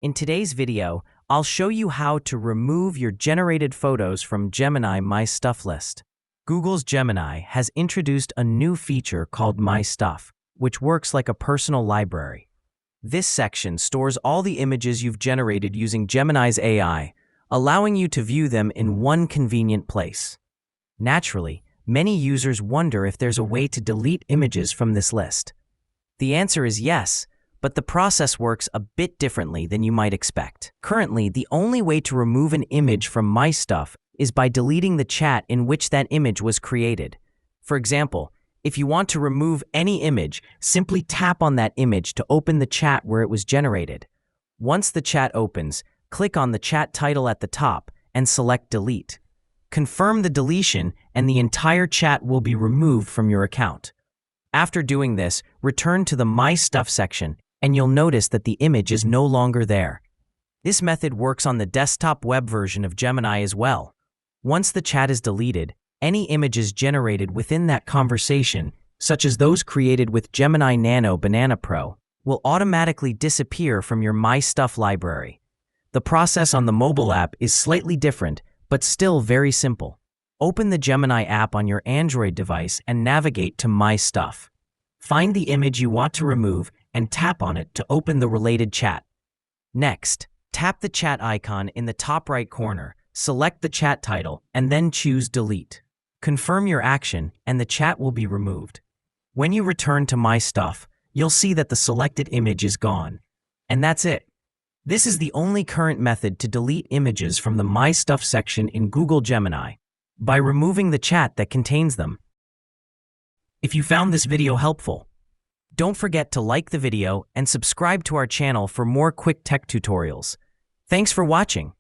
In today's video, I'll show you how to remove your generated photos from Gemini My Stuff list. Google's Gemini has introduced a new feature called My Stuff, which works like a personal library. This section stores all the images you've generated using Gemini's AI, allowing you to view them in one convenient place. Naturally, many users wonder if there's a way to delete images from this list. The answer is yes, but the process works a bit differently than you might expect. Currently, the only way to remove an image from My Stuff is by deleting the chat in which that image was created. For example, if you want to remove any image, simply tap on that image to open the chat where it was generated. Once the chat opens, click on the chat title at the top and select Delete. Confirm the deletion and the entire chat will be removed from your account. After doing this, return to the My Stuff section and you'll notice that the image is no longer there. This method works on the desktop web version of Gemini as well. Once the chat is deleted, any images generated within that conversation, such as those created with Gemini Nano Banana Pro, will automatically disappear from your My Stuff library. The process on the mobile app is slightly different, but still very simple. Open the Gemini app on your Android device and navigate to My Stuff. Find the image you want to remove and tap on it to open the related chat. Next, tap the chat icon in the top right corner, select the chat title, and then choose Delete. Confirm your action and the chat will be removed. When you return to My Stuff, you'll see that the selected image is gone. And that's it. This is the only current method to delete images from the My Stuff section in Google Gemini, by removing the chat that contains them. If you found this video helpful, don't forget to like the video and subscribe to our channel for more quick tech tutorials. Thanks for watching.